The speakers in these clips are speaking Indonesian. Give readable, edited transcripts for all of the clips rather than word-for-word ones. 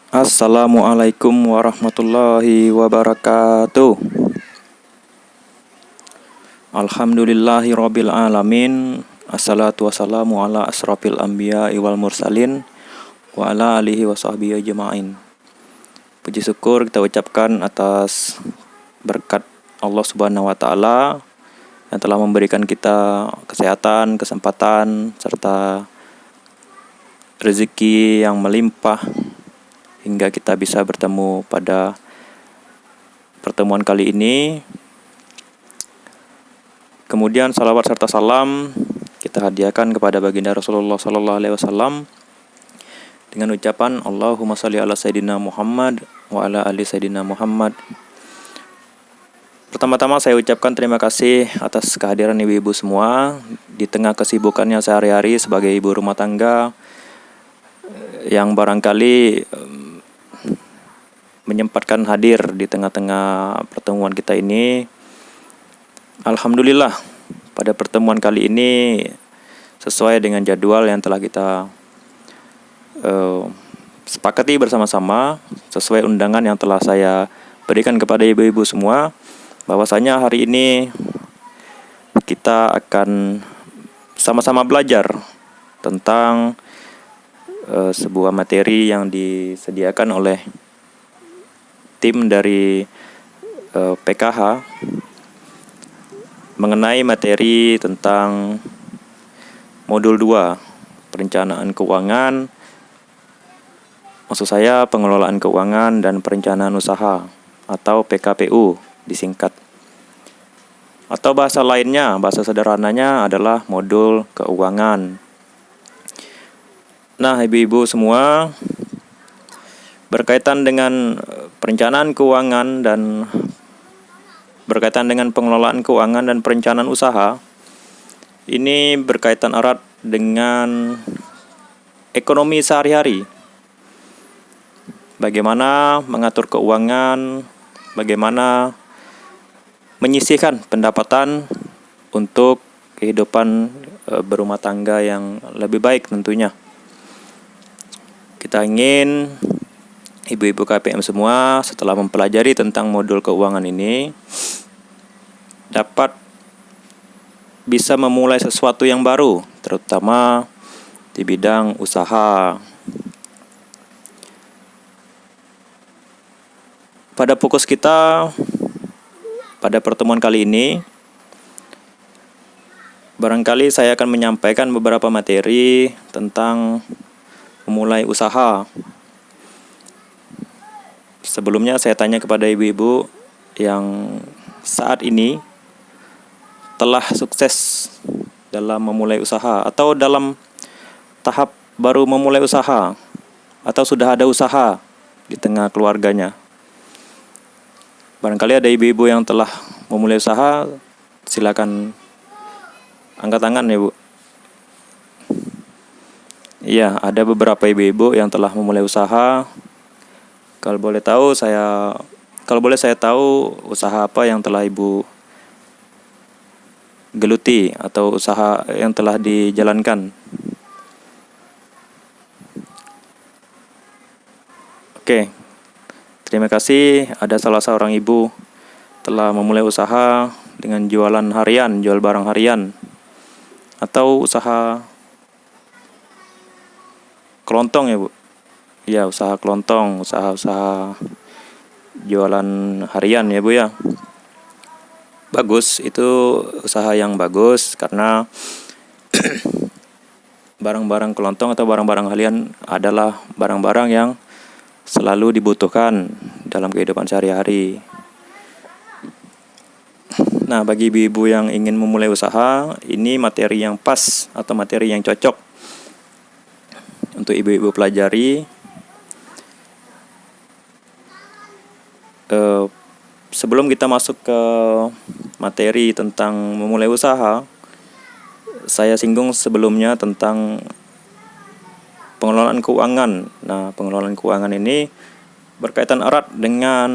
Assalamualaikum warahmatullahi wabarakatuh. Alhamdulillahirabbil alamin. Assalatu wassalamu ala asrofil anbiya wal mursalin wa ala alihi wa sahbihi ajma'in. Puji syukur kita ucapkan atas berkat Allah Subhanahu wa taala yang telah memberikan kita kesehatan, kesempatan serta rezeki yang melimpah hingga kita bisa bertemu pada pertemuan kali ini. Kemudian salawat serta salam kita hadiahkan kepada baginda Rasulullah sallallahu alaihi wasallam dengan ucapan Allahumma shalli ala sayyidina Muhammad wa ala ali sayyidina Muhammad. Pertama-tama saya ucapkan terima kasih atas kehadiran ibu-ibu semua di tengah kesibukannya sehari-hari sebagai ibu rumah tangga yang barangkali menyempatkan hadir di tengah-tengah pertemuan kita ini. Alhamdulillah, pada pertemuan kali ini sesuai dengan jadwal yang telah kita sepakati bersama-sama, sesuai undangan yang telah saya berikan kepada ibu-ibu semua, bahwasanya hari ini kita akan sama-sama belajar tentang sebuah materi yang disediakan oleh tim dari PKH mengenai materi tentang modul 2 perencanaan keuangan, maksud saya pengelolaan keuangan dan perencanaan usaha atau PKPU disingkat, atau bahasa lainnya, bahasa sederhananya adalah modul keuangan. Nah, ibu-ibu semua, berkaitan dengan perencanaan keuangan dan berkaitan dengan pengelolaan keuangan dan perencanaan usaha, ini berkaitan erat dengan ekonomi sehari-hari. Bagaimana mengatur keuangan, bagaimana menyisihkan pendapatan untuk kehidupan berumah tangga yang lebih baik tentunya. Kita ingin ibu-ibu KPM semua setelah mempelajari tentang modul keuangan ini dapat bisa memulai sesuatu yang baru, terutama di bidang usaha. Pada fokus kita pada pertemuan kali ini, barangkali saya akan menyampaikan beberapa materi tentang memulai usaha. Sebelumnya saya tanya kepada ibu-ibu yang saat ini telah sukses dalam memulai usaha atau dalam tahap baru memulai usaha atau sudah ada usaha di tengah keluarganya. Barangkali ada ibu-ibu yang telah memulai usaha, silakan angkat tangan ya Bu. Iya, ada beberapa ibu-ibu yang telah memulai usaha. Kalau boleh saya tahu usaha apa yang telah Ibu geluti atau usaha yang telah dijalankan. Oke. Terima kasih, ada salah seorang ibu telah memulai usaha dengan jualan harian, jual barang harian atau usaha kelontong ya Bu. Ya, usaha kelontong, usaha jualan harian ya Bu ya. Bagus, itu usaha yang bagus karena barang-barang kelontong atau barang-barang harian adalah barang-barang yang selalu dibutuhkan dalam kehidupan sehari-hari. Nah, bagi ibu-ibu yang ingin memulai usaha, ini materi yang pas atau materi yang cocok untuk ibu-ibu pelajari. Sebelum kita masuk ke materi tentang memulai usaha, saya singgung sebelumnya tentang pengelolaan keuangan. Nah, pengelolaan keuangan ini berkaitan erat dengan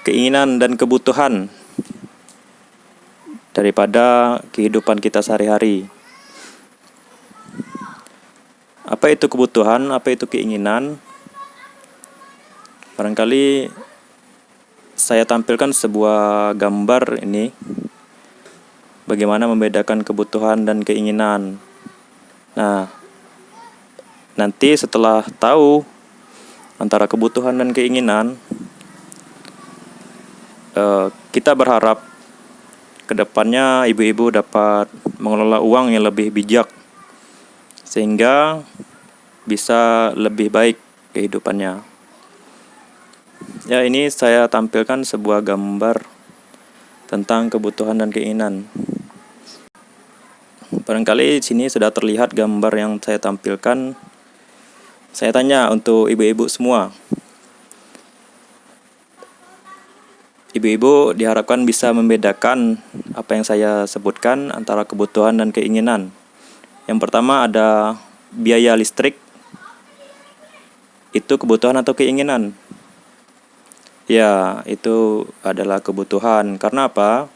keinginan dan kebutuhan daripada kehidupan kita sehari-hari. Apa itu kebutuhan, apa itu keinginan? Barangkali saya tampilkan sebuah gambar ini, bagaimana membedakan kebutuhan dan keinginan. Nah, nanti setelah tahu antara kebutuhan dan keinginan, kita berharap kedepannya ibu-ibu dapat mengelola uang yang lebih bijak, sehingga bisa lebih baik kehidupannya. Ya, ini saya tampilkan sebuah gambar tentang kebutuhan dan keinginan. Barangkali di sini sudah terlihat gambar yang saya tampilkan. Saya tanya untuk ibu-ibu semua. Ibu-ibu diharapkan bisa membedakan apa yang saya sebutkan antara kebutuhan dan keinginan. Yang pertama ada biaya listrik. Itu kebutuhan atau keinginan? Ya, itu adalah kebutuhan. Karena apa?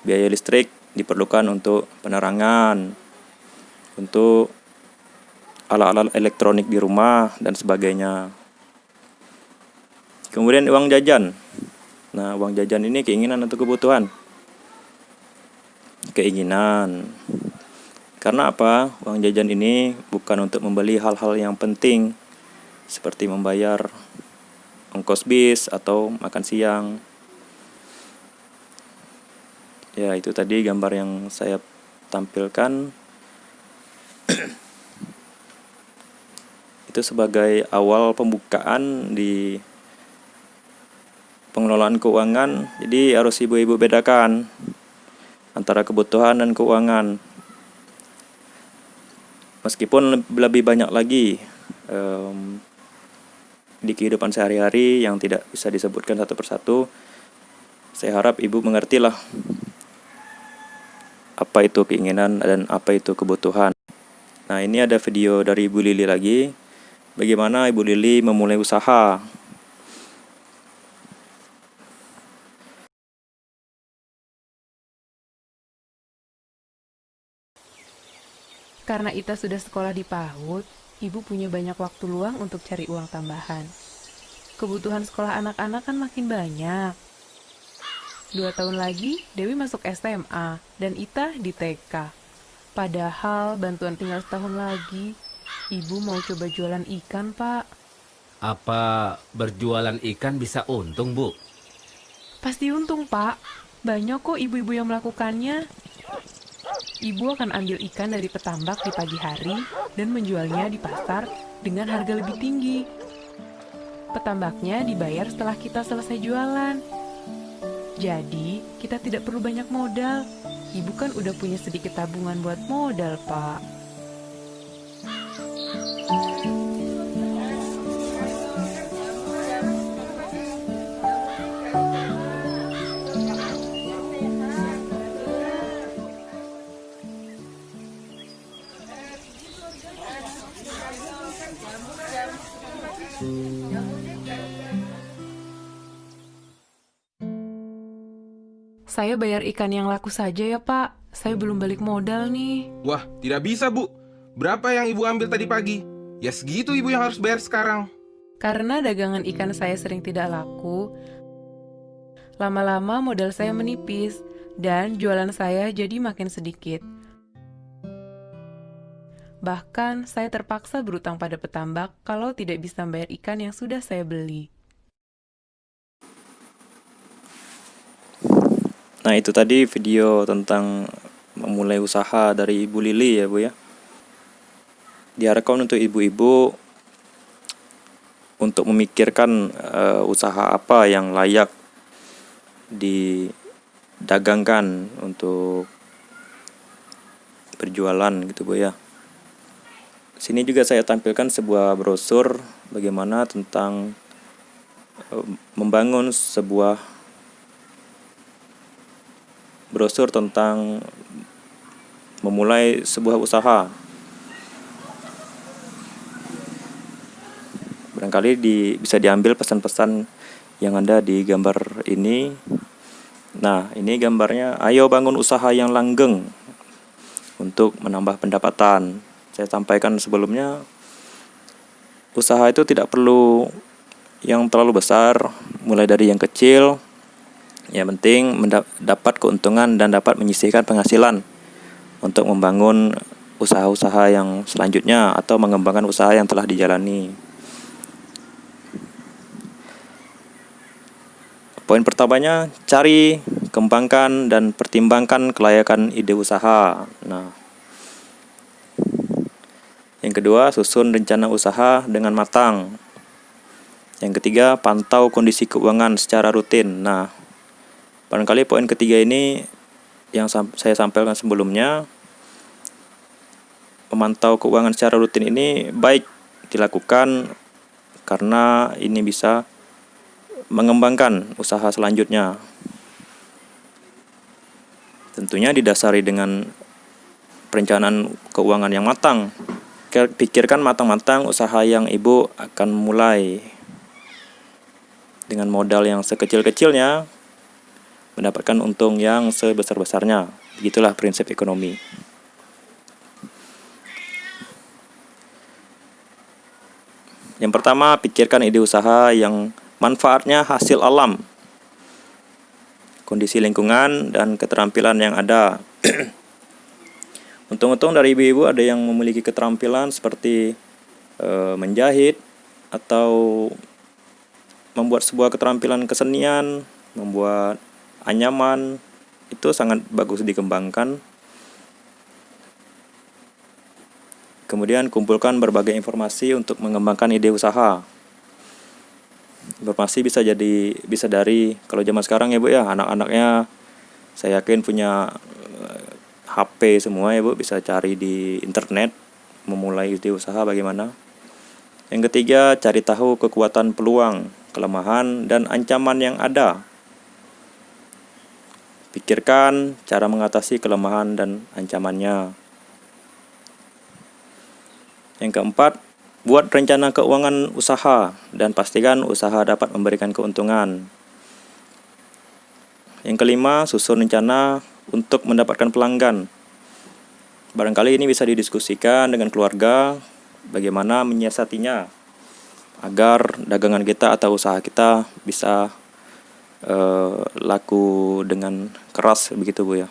Biaya listrik diperlukan untuk penerangan, untuk alat-alat elektronik di rumah, dan sebagainya. Kemudian uang jajan. Nah, uang jajan ini keinginan atau kebutuhan? Keinginan. Karena apa? Uang jajan ini bukan untuk membeli hal-hal yang penting, seperti membayar ongkos bis atau makan siang. Ya, itu tadi gambar yang saya tampilkan. Itu sebagai awal pembukaan di pengelolaan keuangan. Jadi harus ibu-ibu bedakan antara kebutuhan dan keuangan. Meskipun lebih banyak lagi di kehidupan sehari-hari yang tidak bisa disebutkan satu persatu, saya harap ibu mengertilah apa itu keinginan dan apa itu kebutuhan. Nah, ini ada video dari Ibu Lili lagi, bagaimana Ibu Lili memulai usaha. Karena Ita sudah sekolah di PAUD, Ibu punya banyak waktu luang untuk cari uang tambahan. Kebutuhan sekolah anak-anak kan makin banyak. 2 tahun lagi, Dewi masuk SMA, dan Ita di TK. Padahal bantuan tinggal setahun lagi. Ibu mau coba jualan ikan, Pak. Apa berjualan ikan bisa untung, Bu? Pasti untung, Pak. Banyak kok ibu-ibu yang melakukannya. Ibu akan ambil ikan dari petambak di pagi hari dan menjualnya di pasar dengan harga lebih tinggi. Petambaknya dibayar setelah kita selesai jualan. Jadi, kita tidak perlu banyak modal. Ibu kan udah punya sedikit tabungan buat modal, Pak. Saya bayar ikan yang laku saja ya, Pak. Saya belum balik modal nih. Wah, tidak bisa, Bu. Berapa yang Ibu ambil tadi pagi? Ya segitu Ibu yang harus bayar sekarang. Karena dagangan ikan saya sering tidak laku, lama-lama modal saya menipis dan jualan saya jadi makin sedikit. Bahkan saya terpaksa berutang pada petambak kalau tidak bisa membayar ikan yang sudah saya beli. Nah, itu tadi video tentang memulai usaha dari Ibu Lili ya, Bu ya. Diharapkan untuk ibu-ibu untuk memikirkan usaha apa yang layak didagangkan untuk berjualan gitu, Bu ya. Sini juga saya tampilkan sebuah brosur bagaimana tentang membangun sebuah brosur tentang memulai sebuah usaha. Barangkali bisa diambil pesan-pesan yang ada di gambar ini. Nah, ini gambarnya, ayo bangun usaha yang langgeng untuk menambah pendapatan. saya sampaikan sebelumnya, usaha itu tidak perlu yang terlalu besar, mulai dari yang kecil. Yang penting dapat keuntungan dan dapat menyisihkan penghasilan untuk membangun usaha-usaha yang selanjutnya atau mengembangkan usaha yang telah dijalani. Poin pertamanya, cari, kembangkan, dan pertimbangkan kelayakan ide usaha. Nah, yang kedua, susun rencana usaha dengan matang. Yang ketiga, pantau kondisi keuangan secara rutin. Nah, barangkali poin ketiga ini yang saya sampaikan sebelumnya, memantau keuangan secara rutin ini baik dilakukan karena ini bisa mengembangkan usaha selanjutnya. Tentunya didasari dengan perencanaan keuangan yang matang. Pikirkan matang-matang usaha yang Ibu akan mulai. Dengan modal yang sekecil-kecilnya, mendapatkan untung yang sebesar-besarnya. Begitulah prinsip ekonomi. Yang pertama, pikirkan ide usaha yang manfaatnya hasil alam, kondisi lingkungan, dan keterampilan yang ada. Untung-untung dari ibu-ibu ada yang memiliki keterampilan seperti menjahit atau membuat sebuah keterampilan kesenian, membuat anyaman. Itu sangat bagus dikembangkan. Kemudian kumpulkan berbagai informasi untuk mengembangkan ide usaha. Informasi bisa dari kalau zaman sekarang ya Bu ya, anak-anaknya saya yakin punya HP semua ya Bu, bisa cari di internet memulai ide usaha bagaimana. Yang ketiga, cari tahu kekuatan, peluang, kelemahan, dan ancaman yang ada. Pikirkan cara mengatasi kelemahan dan ancamannya. Yang keempat, buat rencana keuangan usaha dan pastikan usaha dapat memberikan keuntungan. Yang kelima, susun rencana untuk mendapatkan pelanggan. Barangkali ini bisa didiskusikan dengan keluarga bagaimana menyiasatinya agar dagangan kita atau usaha kita bisa laku dengan keras begitu Bu ya.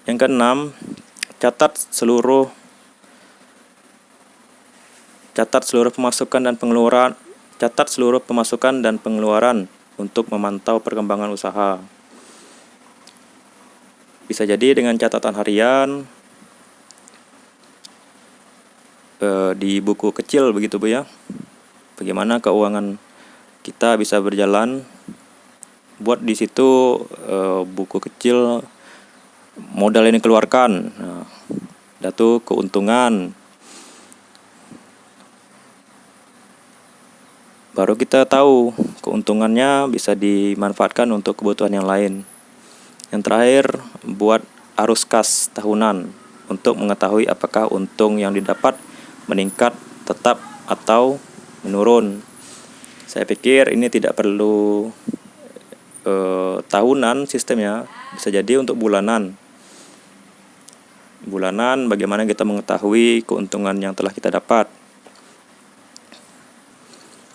Yang keenam, catat seluruh pemasukan dan pengeluaran untuk memantau perkembangan usaha. Bisa jadi dengan catatan harian di buku kecil begitu Bu ya. Bagaimana keuangan kita bisa berjalan. Buat di situ buku kecil, modal ini keluarkan. Nah, datu keuntungan. Baru kita tahu keuntungannya bisa dimanfaatkan untuk kebutuhan yang lain. Yang terakhir, buat arus kas tahunan untuk mengetahui apakah untung yang didapat meningkat tetap atau menurun. Saya pikir ini tidak perlu tahunan sistemnya, bisa jadi untuk bulanan. Bulanan bagaimana kita mengetahui keuntungan yang telah kita dapat.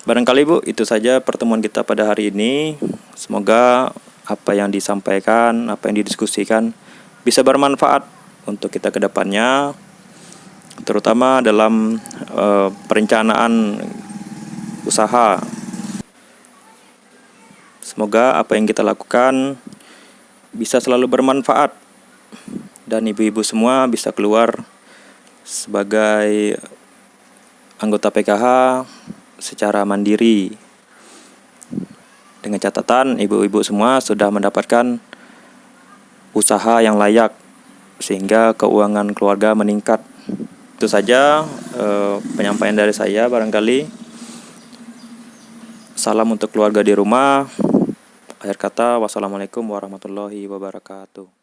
Barangkali Bu, itu saja pertemuan kita pada hari ini. Semoga apa yang disampaikan, apa yang didiskusikan bisa bermanfaat untuk kita ke depannya, terutama dalam perencanaan usaha. Semoga apa yang kita lakukan bisa selalu bermanfaat dan ibu-ibu semua bisa keluar sebagai anggota PKH secara mandiri. Dengan catatan ibu-ibu semua sudah mendapatkan usaha yang layak sehingga keuangan keluarga meningkat. Itu saja penyampaian dari saya barangkali. Salam untuk keluarga di rumah. Akhir kata, wassalamualaikum warahmatullahi wabarakatuh.